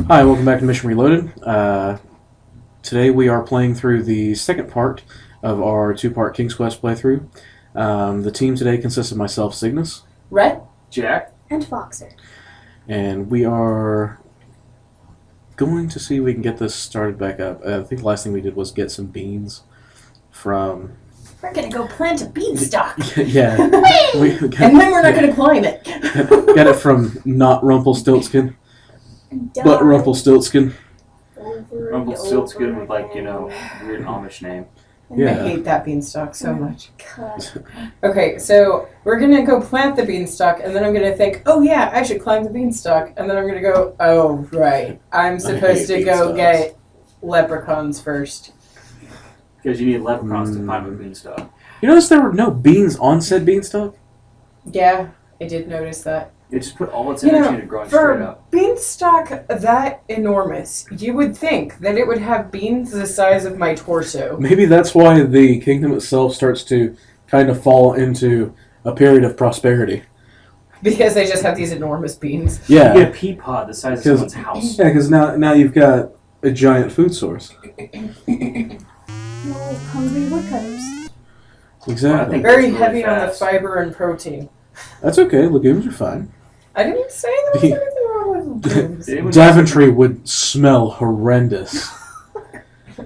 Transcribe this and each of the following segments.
Hi, welcome back to Mission Reloaded. Today we are playing through the second part of our two-part King's Quest playthrough. The team today consists of myself, Cygnus, Rhett, Jack, and Foxer. and we are going to see if we can get this started back up. I think the last thing we did was get some beans from... we're gonna go plant a beanstalk. yeah. we And then we're not gonna climb it. got it from not Rumpelstiltskin, but Rumpelstiltskin. Rumpelstiltskin with weird Amish name. Yeah. I hate that beanstalk so much. God. Okay, so we're gonna go plant the beanstalk, and then I'm gonna think, oh yeah, I should climb the beanstalk, and then I'm gonna go, oh right, I'm supposed to go get leprechauns first. Because you need leprechauns to climb a beanstalk. You notice there were no beans on said beanstalk? Yeah, I did notice that. It just put all its energy into growing for straight a up. beanstalk that enormous, you would think that it would have beans the size of my torso. Maybe that's why the kingdom itself starts to kind of fall into a period of prosperity. Because they just have these enormous beans. Yeah. You get a pea pod the size of someone's house. Yeah, because now you've got a giant food source. No hungry woodcutters. Exactly. That's Very really heavy on the fast. fiber and protein. That's okay. Legumes are fine. I didn't say there was anything wrong with legumes. Daventry would smell horrendous.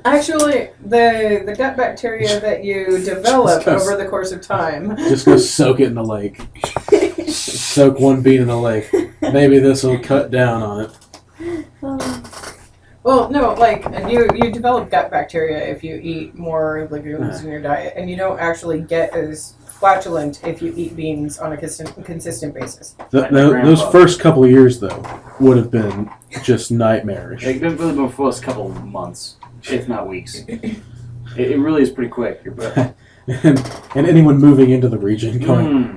Actually, the gut bacteria that you develop Just over the course of time. Just go soak it in the lake. Soak one bean in the lake. Maybe this will cut down on it. Well, no, you develop gut bacteria if you eat more legumes in your diet, and you don't actually get as flatulent if you eat beans on a consistent basis. Those first couple of years, though, would have been just nightmarish. It's been really been for us a couple of months, if not weeks. It really is pretty quick. and anyone moving into the region going,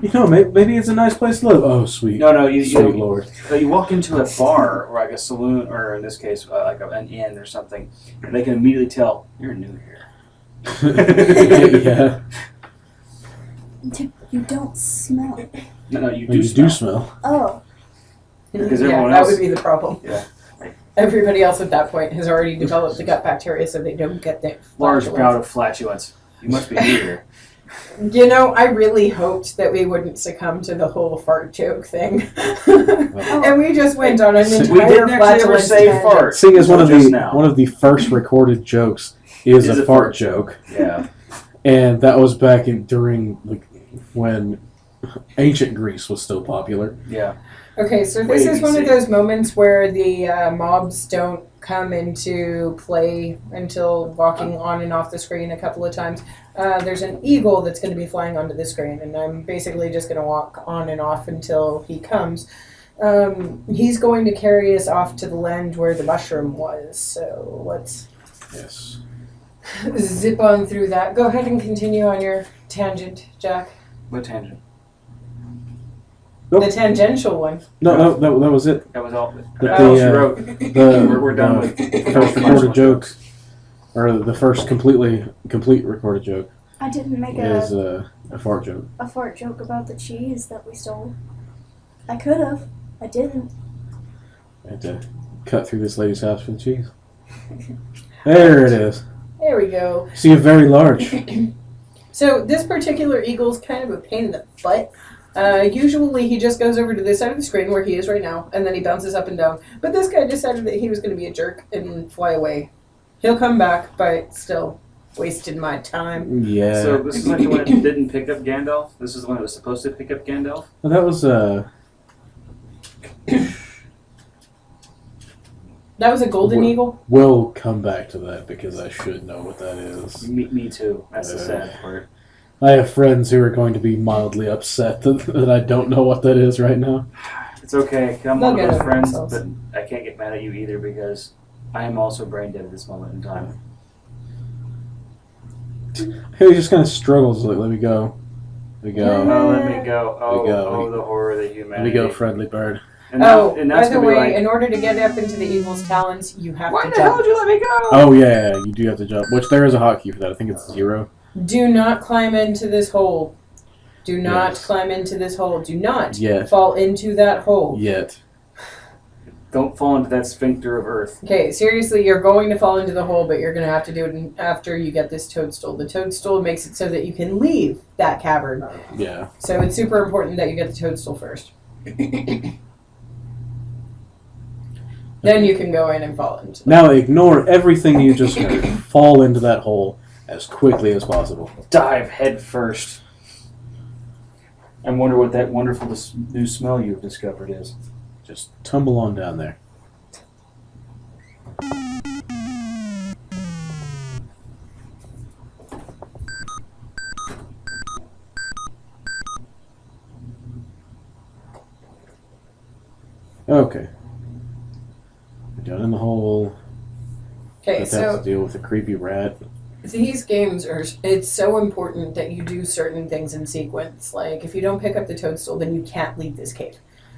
maybe it's a nice place to live. Oh, sweet. No, sweet Lord. You walk into a bar or like a saloon, or in this case, an inn or something, and they can immediately tell you're new here. Yeah. You don't smell. No, you You do smell. Oh. Because Yeah, everyone that else- would be the problem. Yeah. Everybody else at that point has already developed the gut bacteria, so they don't get the Large flatulence. bout of flatulence. You must be new here. You know, I really hoped that we wouldn't succumb to the whole fart joke thing. And we just went on an We entire We didn't actually ever flatulence say tangent. fart. Seeing as one Just of the first recorded jokes is a fart joke, Yeah. and that was back during when ancient Greece was still popular. Yeah. Okay, so Wait, this is you one of see. those moments where the mobs don't come into play until walking on and off the screen a couple of times. There's an eagle that's going to be flying onto the screen, and I'm basically just going to walk on and off until he comes. He's going to carry us off to the land where the mushroom was, so let's Yes. zip on through that. Go ahead and continue on your tangent, Jack. What tangent? Nope. The tangential one. No, that was it. That was all. The- That all she the, wrote. We're done with first recorded joke, or the first complete recorded joke I didn't make is a fart joke. a fart joke about the cheese that we stole. I could have. I didn't. I had to cut through this lady's house for the cheese. There it is. There we go. See, a very large. So this particular eagle's kind of a pain in the butt. Usually he just goes over to this side of the screen where he is right now, and then he bounces up and down. But this guy decided that he was going to be a jerk and fly away. He'll come back, but still wasted my time. Yeah. So this is like the one that didn't pick up Gandalf? This is the one that was supposed to pick up Gandalf? Well, that was That was a golden eagle? We'll come back to that because I should know what that is. Me too. That's the sad part. I have friends who are going to be mildly upset that I don't know what that is right now. It's okay. I'm They'll one get of those over friends, themselves. but I can't get mad at you either because I am also brain dead at this moment in time. He just kind of struggles. Like, let me go. Let me go. Oh, let me go. Let me go. Oh, the horror of the Let humanity. me go, friendly bird. And that's By the gonna be way, like, in order to get up into the eagle's talons, you have why to the hell jump. did you let me go? Oh, yeah, you do have to jump. Which there is a hotkey for that. I think it's 0. Do not climb into this hole. Do not Yes. climb into this hole. Do not Yet. fall into that hole. Yet. Don't fall into that sphincter of earth. Okay, seriously, you're going to fall into the hole, but you're going to have to do it after you get this toadstool. The toadstool makes it so that you can leave that cavern. Yeah. So it's super important that you get the toadstool first. Then you can go in and fall into the Now ignore everything you just heard. Fall into that hole as quickly as possible. Dive head first. I wonder what that wonderful new smell you've discovered is. Just tumble on down there. Okay. We're down in the hole. Okay, Let's have so to deal with a creepy rat. these games it's so important that you do certain things in sequence. Like, if you don't pick up the toadstool, then you can't leave this cave.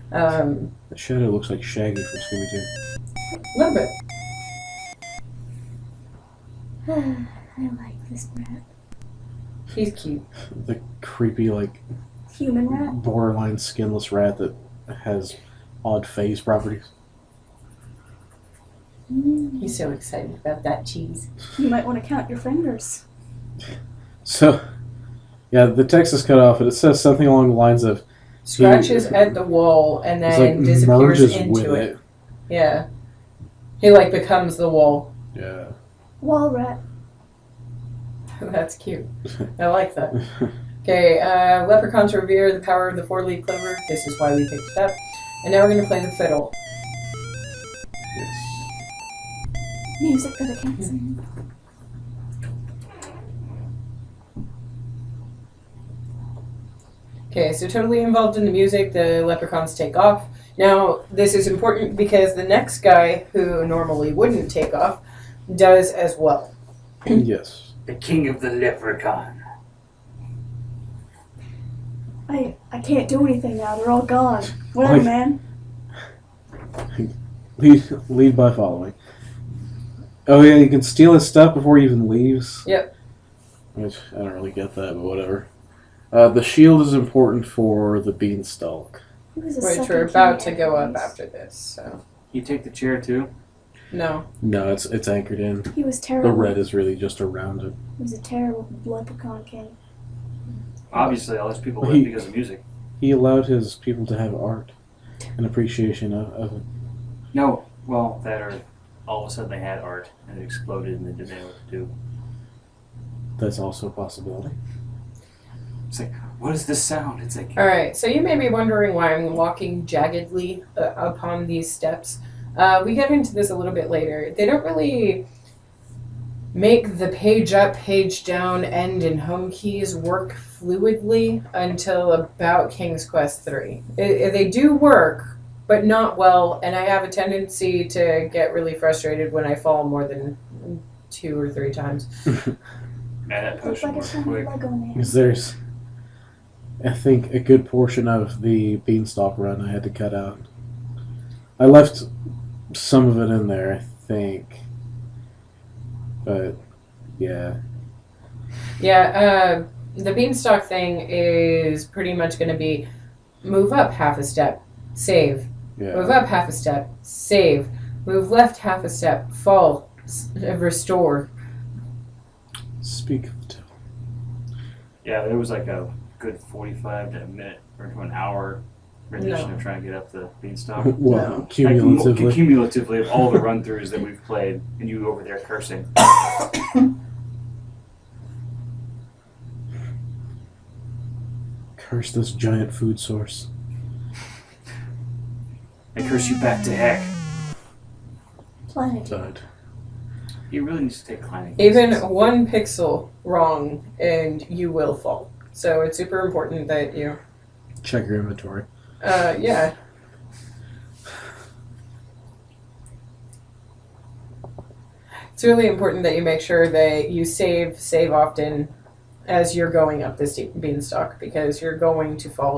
The shadow looks like Shaggy from Scooby-Doo. A little bit. I like this rat. He's cute. The creepy, like, Human rat? borderline skinless rat that has odd phase properties. He's so excited about that cheese. You might want to count your fingers. So, yeah, the text is cut off, and it says something along the lines of Scratches at the wall and it's then like disappears merges into with it. it. Yeah. He, like, becomes the wall. Yeah. Wall rat. That's cute. I like that. Okay, leprechauns revere the power of the four-leaf clover. This is why we picked it up. And now we're going to play the fiddle. Yes. Music that I can't sing. Okay, so totally involved in the music, the leprechauns take off. Now, this is important because the next guy, who normally wouldn't take off, does as well. Yes. The king of the leprechaun. I can't do anything now. They're all gone. Whatever, Like- man. Lead by following. Oh yeah, you can steal his stuff before he even leaves. Yep. Which I don't really get that, but whatever. The shield is important for the beanstalk. He was a Which second we're about king to go up anyways. after this, so... You take the chair too? No. No, it's anchored in. He was The terrible. red is really just around it. He was a terrible leprechaun king. Obviously, all those people Well, live he- because of music. He allowed his people to have art and appreciation of it. No, well, that or all of a sudden they had art and it exploded and they didn't know what to do. That's also a possibility. It's like, what is this sound? It's like, Alright, so you may be wondering why I'm walking jaggedly upon these steps. We get into this a little bit later. They don't really make the page up, page down, end, and home keys work fluidly until about King's Quest 3. They do work, but not well, and I have a tendency to get really frustrated when I fall more than 2 or 3 times. man, that Looks potion like a was tiny quick. Lego man. Because there's, I think, a good portion of the beanstalk run I had to cut out. I left some of it in there, I think. But, yeah. Yeah, the beanstalk thing is pretty much going to be move up half a step, save. Move Yeah. up half a step, save. Move left half a step, fall, restore. Speak of the devil. Yeah, there was like a good 45 to a minute or to an hour rendition No. of trying to get up the beanstalk. Well, No. cumulatively. Like, cumulatively of all the run-throughs that we've played, and you over there cursing. Curse this giant food source. I curse you back to heck. Planet. Died. He really needs to take climbing Even classes. 1 pixel wrong and you will fall. So it's super important that you, Check your inventory. yeah. It's really important that you make sure that you save often as you're going up this beanstalk, because you're going to fall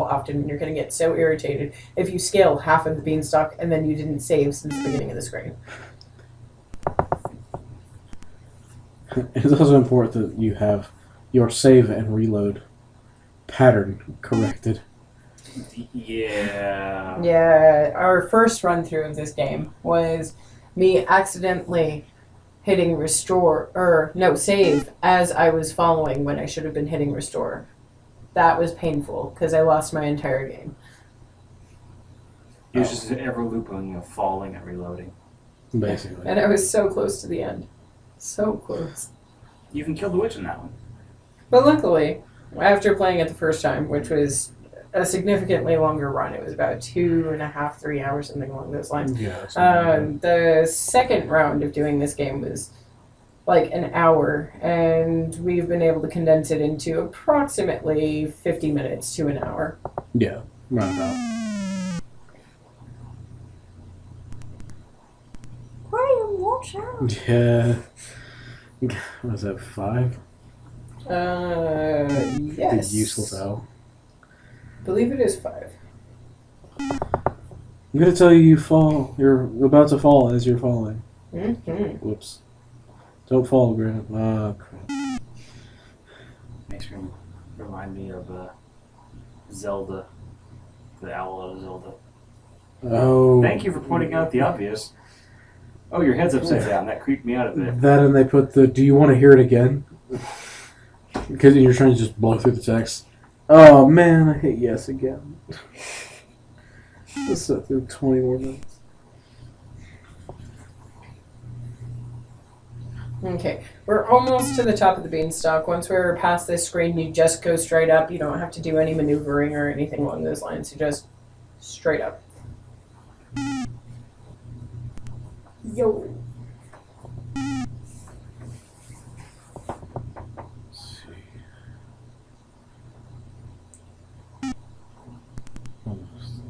often, and you're going to get so irritated if you scale half of the beanstalk and then you didn't save since the beginning of the screen. It's also important that you have your save and reload pattern corrected. Yeah. Yeah, our first run through of this game was me accidentally hitting save as I was following when I should have been hitting restore. That was painful because I lost my entire game. It was just ever looping, falling and reloading. Basically. And I was so close to the end. So close. You even killed the witch in that one. But luckily, after playing it the first time, which was a significantly longer run, it was about 2.5, 3 hours, something along those lines. Yeah. The second round of doing this game was like an hour, and we've been able to condense it into approximately 50 minutes to an hour. Yeah. Right about. Graham, watch out. Yeah. Was that 5? Yes. The useless owl. I believe it is 5. I'm gonna tell you fall. You're about to fall as you're falling. Mm-hmm. Whoops. Don't fall, Graham. Ah, crap. Makes me remind me of Zelda. The owl out of Zelda. Oh. Thank you for pointing out the obvious. Oh, your head's upside down. That creeped me out a bit. That and they put the, do you want to hear it again? Because you're trying to just blow through the text. Oh man, I hit yes again. Let's sit through 20 more minutes. Okay, we're almost to the top of the beanstalk. Once we're past this screen, you just go straight up. You don't have to do any maneuvering or anything along those lines. You just straight up. Yo. Let's see. Almost.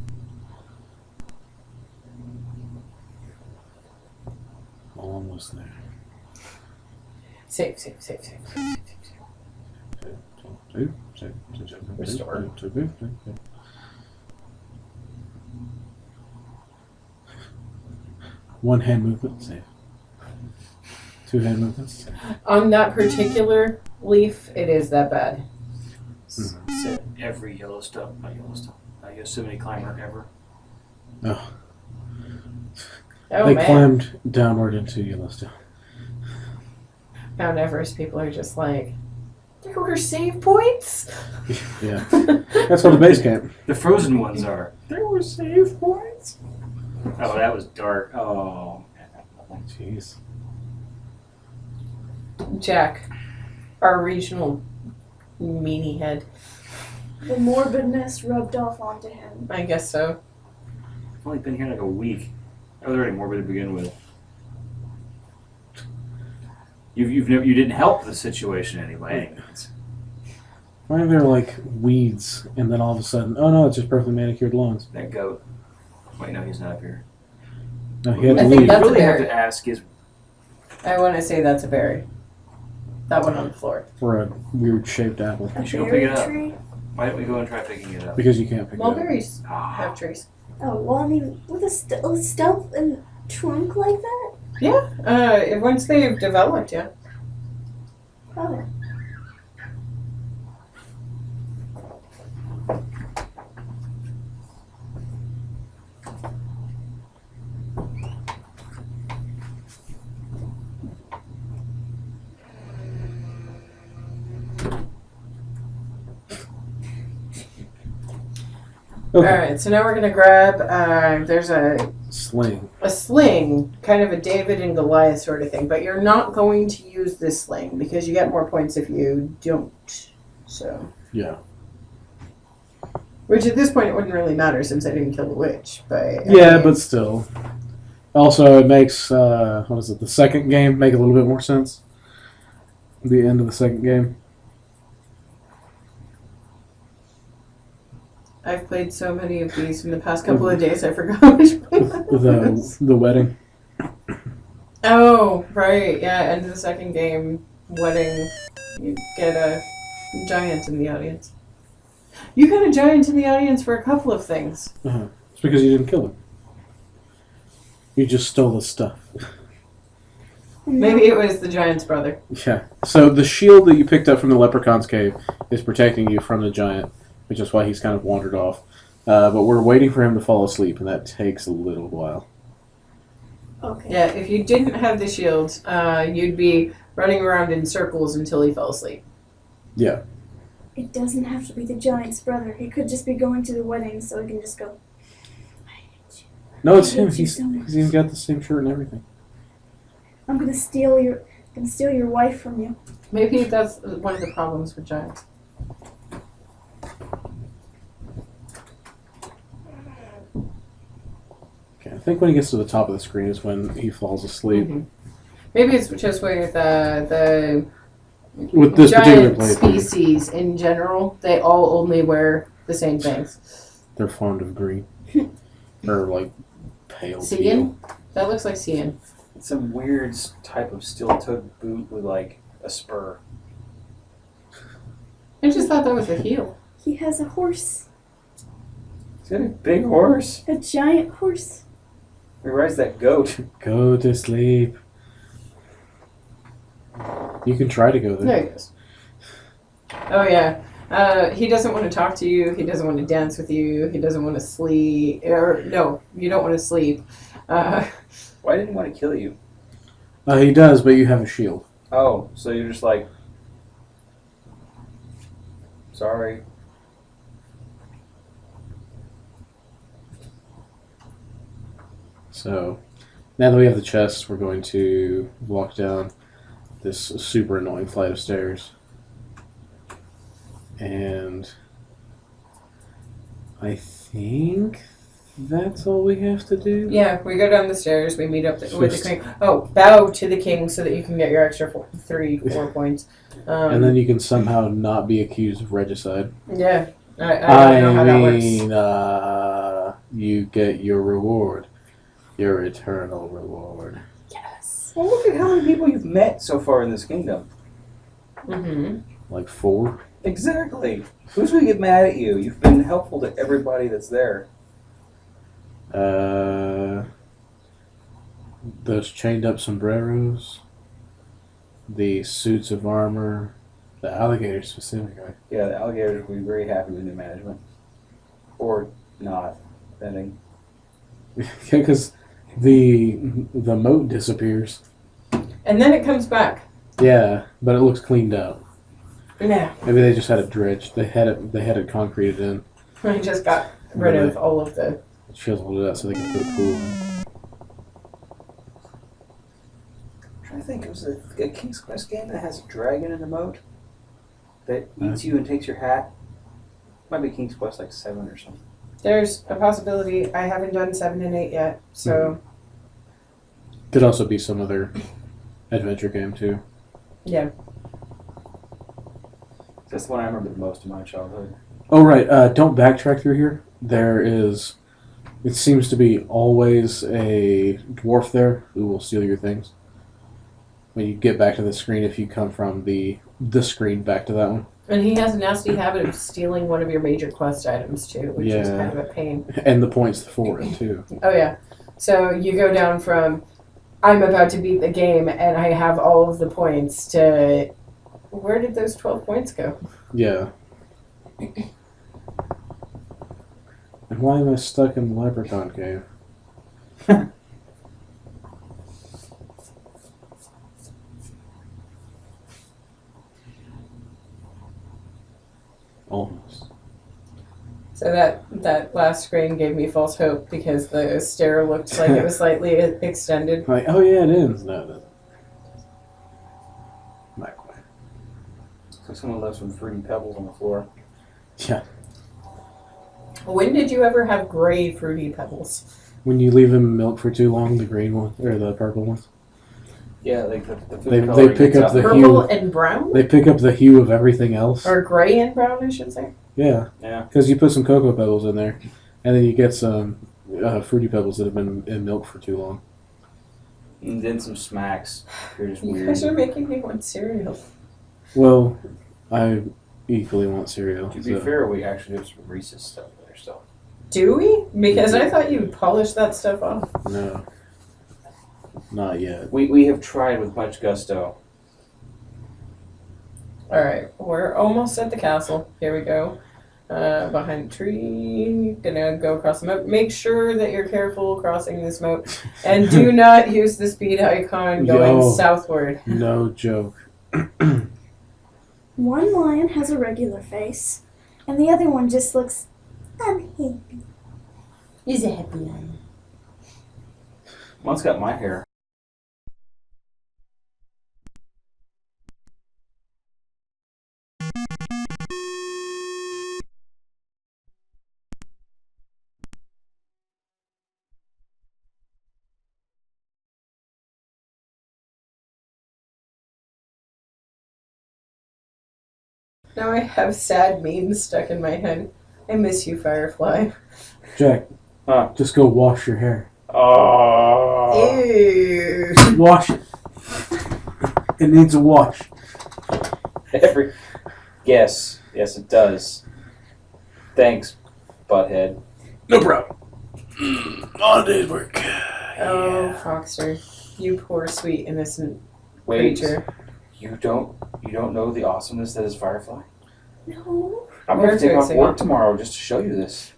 Almost there. Save. Restore. One hand movement, save. 2 hand movements, save. On that particular leaf, it is that bad. Set every Yosemite climber ever. Oh. Oh, They man. climbed downward into Yellowstone. Mount Everest people are just like, there were save points? Yeah. That's on the base camp. The frozen ones are. There were save points. Oh, that was dark. Oh, man. Jeez. Jack, our regional meanie head. The morbidness rubbed off onto him. I guess so. I've only been here like a week. I was already morbid to begin with. You didn't help the situation anyway. Why are there like weeds and then all of a sudden, oh no, it's just perfectly manicured lawns? That goat. Wait, no, he's not up here. No, he had I to think leave. that's you really a have berry. to ask is I want to say that's a berry. That one on the floor. For a weird shaped apple. A You should go pick it berry up. tree? why don't we go and try picking it up? Because you can't pick it up. Mulberries Ah, have trees. Oh, well, I mean, with a stump and trunk like that? Yeah, once they've developed, yeah. Oh. Okay. Alright, so now we're going to grab, there's a Sling. sling, kind of a David and Goliath sort of thing, but you're not going to use this sling because you get more points if you don't. So, Yeah. which at this point it wouldn't really matter since I didn't kill the witch. But Yeah, but still. Also, it makes, what is it, the second game make a little bit more sense? The end of the second game. I've played so many of these in the past couple of days, I forgot which one that was. The wedding. Oh, right, yeah, end of the second game, wedding, you get a giant in the audience. You got a giant in the audience for a couple of things. Uh-huh. It's because you didn't kill him. You just stole his stuff. Maybe it was the giant's brother. Yeah. So the shield that you picked up from the leprechaun's cave is protecting you from the giant, which is why he's kind of wandered off. but we're waiting for him to fall asleep, and that takes a little while. Okay. Yeah, if you didn't have the shield, you'd be running around in circles until he fell asleep. Yeah. It doesn't have to be the giant's brother. He could just be going to the wedding, so he can just go. No, it's I hate him. you He's so much. even got the same shirt and everything. I'm gonna steal your wife from you. Maybe that's one of the problems with giants. Okay, I think when he gets to the top of the screen is when he falls asleep. Mhm. Maybe it's just with the With this particular giant playthrough, species in general. They all only wear the same things. they're fond of green. Or, like, pale teal. Cyan? That looks like cyan. It's some weird type of steel-toed boot with like a spur. I just thought that was a heel. He has a horse. Is that a big horse? A giant horse. He rides that goat. Go to sleep. You can try to go there. There he goes. Oh yeah. He doesn't want to talk to you. He doesn't want to dance with you. He doesn't want to sleep. Or no, you don't want to sleep. Why didn't he want to kill you? He does, but you have a shield. Oh, so you're just like, sorry. So, now that we have the chest, we're going to walk down this super annoying flight of stairs. And I think that's all we have to do. Yeah, we go down the stairs. We meet up with the Just- king. Oh, bow to the king so that you can get your extra 4 points. And then you can somehow not be accused of regicide. Yeah, I don't know how that works. You get your reward. Your eternal reward. Yes. Well, look at how many people you've met so far in this kingdom. Mm-hmm. Like 4? Exactly. Who's going to get mad at you? You've been helpful to everybody that's there. Those chained up sombreros, the suits of armor, the alligators specifically. Yeah, the alligators will be very happy with new management. Or not, depending. Because the moat disappears. And then it comes back. Yeah, but it looks cleaned out. Yeah, Maybe they just had it dredged. They had it concreted in. I just got rid of all of the. Chiseled it out so they can put a pool in. I'm trying to think, it was a King's Quest game that has a dragon in the moat that eats you and takes your hat. Might be King's Quest like 7 or something. There's a possibility. I haven't done 7 and 8 yet, so Could also be some other adventure game too. yeah. That's the one I remember the most in my childhood. Oh right, don't backtrack through here. It seems to be always a dwarf there who will steal your things. When you get back to the screen, if you come from the screen back to that one. And he has a nasty habit of stealing one of your major quest items too, which is Yeah. kind of a pain. And the points for it too. Oh yeah. So you go down from I'm about to beat the game and I have all of the points to where did those 12 points go? Yeah. And why am I stuck in the leprechaun cave? Almost. So that last screen gave me false hope because the stair looked like it was slightly extended. Like, oh yeah, it ends. No, it doesn't. Not quite. So someone left some fruity pebbles on the floor. Yeah. When did you ever have gray fruity pebbles? When you leave them in milk for too long, the green one or the purple ones, Yeah, like the food They coloring pick gets up out the there. Purple hue. and brown? they pick up the hue of everything else. Or gray and brown, I should say. Yeah, Yeah. because you put some cocoa pebbles in there, and then you get some fruity pebbles that have been in milk for too long. And then some smacks. They're just You weird. guys are making me want cereal. Well, I equally want cereal. To be so- fair, we actually have some Reese's stuff there still. Do we? Because I thought you polished that stuff off. No, not yet. We have tried with much gusto. Alright, we're almost at the castle. Here we go. behind the tree. Gonna go across the moat. Make sure that you're careful crossing this moat, and do not use the speed icon going southward. No joke. One lion has a regular face, and the other one just looks unhappy. He's a happy lion. One's got my hair. Now I have sad memes stuck in my head. I miss you, Firefly. Jack, Huh. just go wash your hair. Oh. Ew. Wash it. It needs a wash. Yes, it does. Thanks, butthead. No problem. On a day's work. Oh, Foxter, you poor, sweet, innocent Wait, creature. you don't know the awesomeness that is Firefly? No. I'm going to take off Irritating. work tomorrow just to show you this.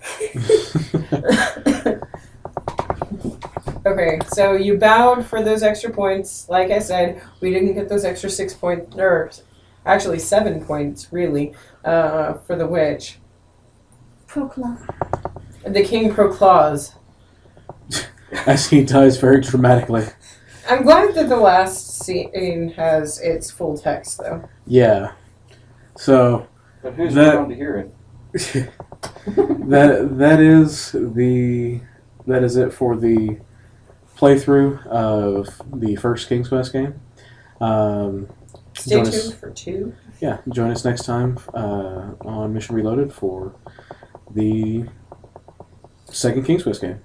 Okay, so you bowed for those extra points. Like I said, we didn't get those extra 6 points, or actually 7 points, really, for the witch. Proclaim. The king proclaims. As he dies very dramatically. I'm glad that the last scene has its full text, though. Yeah. So But who's That- around to hear it? that is it for the playthrough of the first King's Quest game. Stay Join tuned us- for 2. Yeah, join us next time on Mission Reloaded for the second King's Quest game.